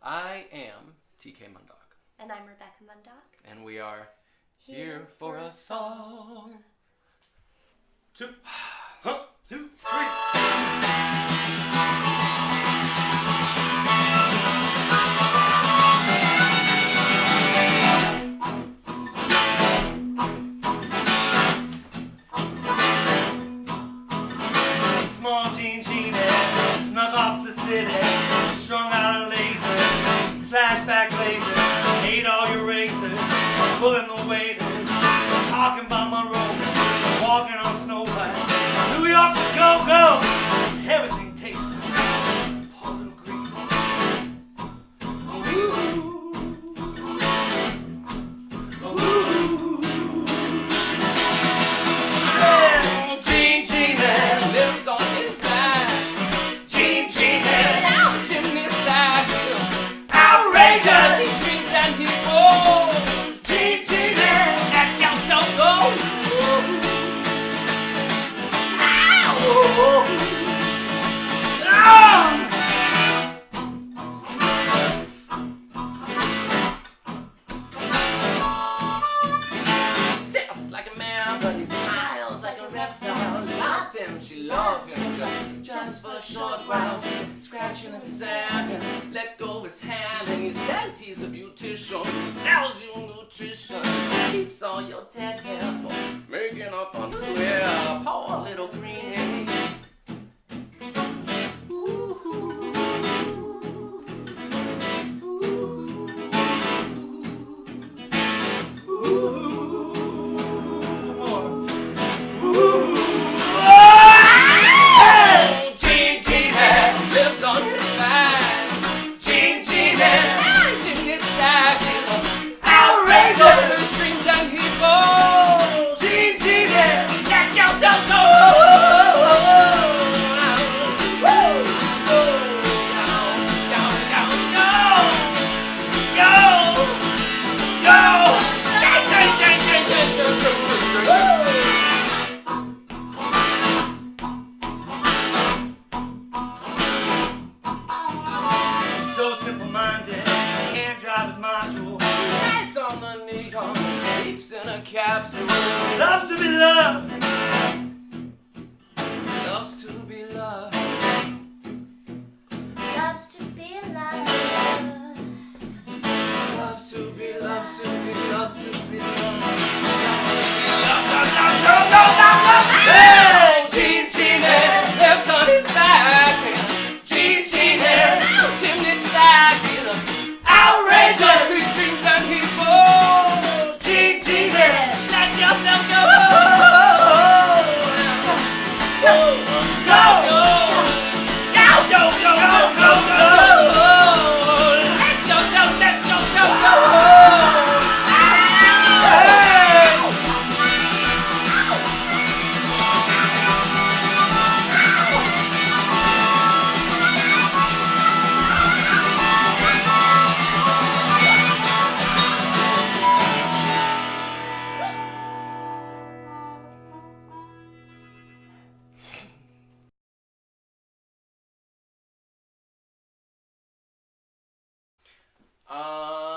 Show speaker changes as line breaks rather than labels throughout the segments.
I am TK Mundok.
And I'm Rebecca Mundok.
And we are here for a song. Two, two, three.
Small Genie snuck off the city, strung out a laser, slash back laser, ate all your razors, pulling the waiters, talking about Monroe, walking on Snow White. New York's a go-go, everything tastes good. Poor little green. Ooh. Ooh. Yeah. Genie
Lives on his back.
Genie
Chimney stack.
outrageous.
He screams and he rolls.
Genie
That counts so gold. Sounds like a man, but he smiles like a reptile. Love him, she loves him, just for a short while. Scratching the sand and let go of his hand, and he says he's a beautician, sells you nutrition, keeps all your dead hair for making up underwear. Poor little green. Lives on his back. Chimney stacks.
outrageous.
He screams and he falls.
Genie
That counts so gold.
so simple-minded, can't drive his module.
Lights on the neon, sleeps in a capsule.
Loves to be loved.
Loves to be loved.
Loves to be loved.
Loves to be, loves to be, loves to be loved.
Hey, Genie
Lives on his back.
Genie
Chimney stack.
outrageous.
He screams and he falls.
Genie
Let yourself go.
go.
Go, go, go, go, go, go. Let yourself go.
Hey.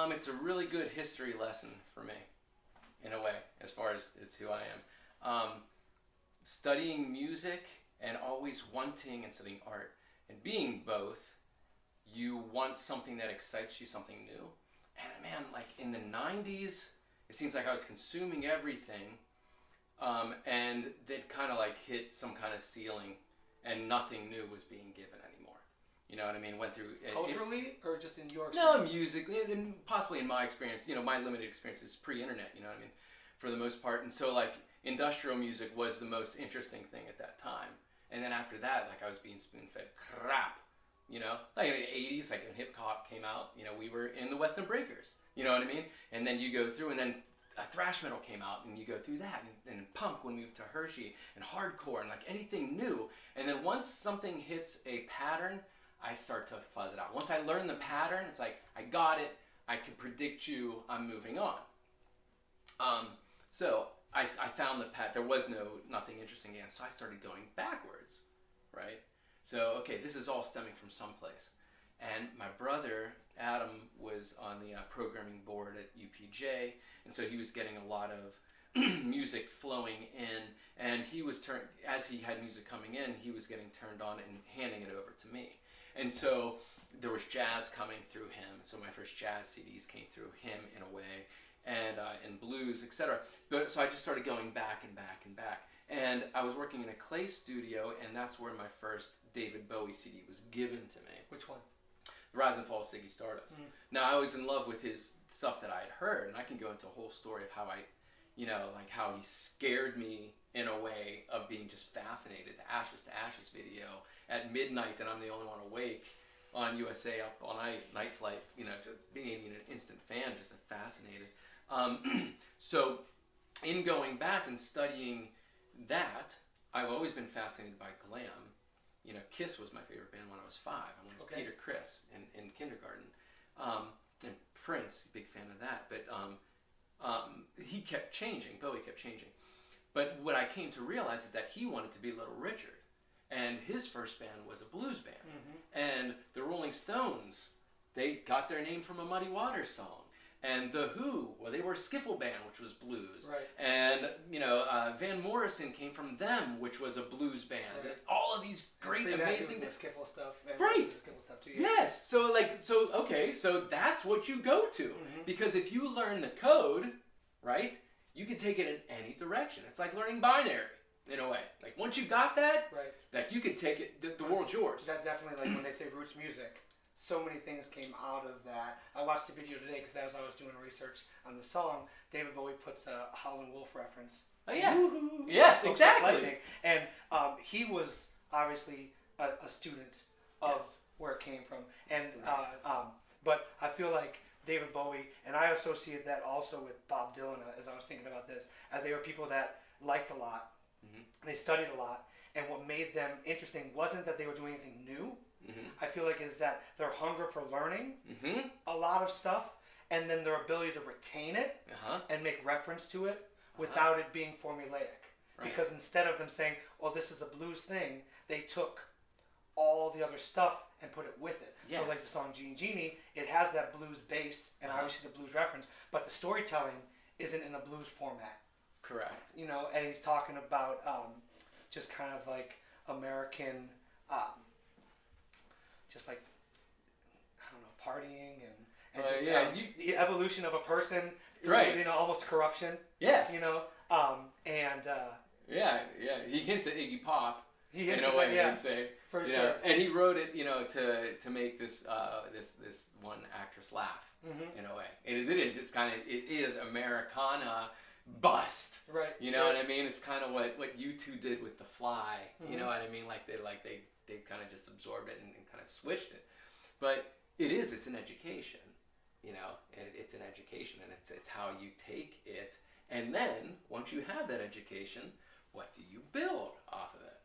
It's a really good history lesson for me, in a way, as far as who I am. Studying music and always wanting and studying art and being both, you want something that excites you, something new. And man, like in the 90s, it seems like I was consuming everything, and that kind of like hit some kind of ceiling, and nothing new was being given anymore. You know what I mean? Went through
Culturally, or just in your
no,
experience?
musically, and possibly in my experience, my limited experience is pre-internet, you know what I mean, for the most part. And so, like, industrial music was the most interesting thing at that time. And then after that, like, I was being spoon-fed crap, Like, in the 80s, like, when hip-hop came out, we were in the Western Breakers, you know what I mean? And then you go through, and then thrash metal came out, and you go through that, and punk, when we moved to Hershey, and hardcore, and, like, anything new. And then once something hits a pattern, I start to fuzz it out. Once I learn the pattern, it's like, I got it, I can predict you, I'm moving on. So I found the path. There was nothing interesting again, so I started going backwards, right? So, okay, this is all stemming from someplace. And my brother Adam was on the programming board at UPJ, and so he was getting a lot of music flowing in, and he was as he had music coming in, he was getting turned on and handing it over to me. And so there was jazz coming through him. So my first jazz CDs came through him in a way, and blues, etc. But so I just started going back and back and back. And I was working in a clay studio, and that's where my first David Bowie CD was given to me.
Which one?
Rise and Fall of Ziggy Stardust. Now, I was in love with his stuff that I had heard, and I can go into a whole story of how like how he scared me in a way of being just fascinated. The Ashes to Ashes video at midnight, and I'm the only one awake on USA up all night flight, just being an instant fan, just fascinated. So in going back and studying that, I've always been fascinated by glam. Kiss was my favorite band when I was 5. I went as Peter Criss in kindergarten. And Prince, big fan of that. But he kept changing. Bowie kept changing. But what I came to realize is that he wanted to be Little Richard. And his first band was a blues band. And the Rolling Stones, they got their name from a Muddy Waters song. And The Who, well, they were a skiffle band, which was blues.
Right.
And, Van Morrison came from Them, which was a blues band.
Right.
And all of these great, amazing...
The skiffle stuff. And
Right.
The skiffle stuff too. Yeah.
Yes. So that's what you go to. Because if you learn the code, right, you can take it in any direction. It's like learning binary, in a way. Like, once you got that,
Right.
like, you could take it, the world's yours.
That definitely, like when they say roots music, so many things came out of that. I watched a video today because as I was doing research on the song, David Bowie puts a Howlin' Wolf reference.
Oh, yeah.
Woo-hoo.
Yes,
Smoke
exactly.
Lightning. And he was obviously a student of
Yes.
where it came from. And but I feel like David Bowie, and I associate that also with Bob Dylan as I was thinking about this, as they were people that liked a lot, they studied a lot, and what made them interesting wasn't that they were doing anything new. I feel like is that their hunger for learning a lot of stuff, and then their ability to retain it and make reference to it without it being formulaic.
Right.
Because instead of them saying, "Oh, this is a blues thing," they took all the other stuff and put it with it.
Yes.
So like the song Genie, it has that blues bass and obviously the blues reference, but the storytelling isn't in a blues format.
Correct.
And he's talking about just kind of like American, just like, I don't know, partying and just the evolution of a person,
Right.
Almost corruption.
Yes.
Yeah,
He hints at Iggy Pop.
he hits
in a
it,
way,
yeah,
they say.
for sure.
And he wrote it, to make this this one actress laugh. In a way, it is. It is Americana bust.
Right.
You know what I mean? It's kind of what U2 did with The Fly. You know what I mean? Like they kind of just absorbed it and kind of switched it. But it's an education. It's an education, and it's how you take it. And then once you have that education, what do you build off of it?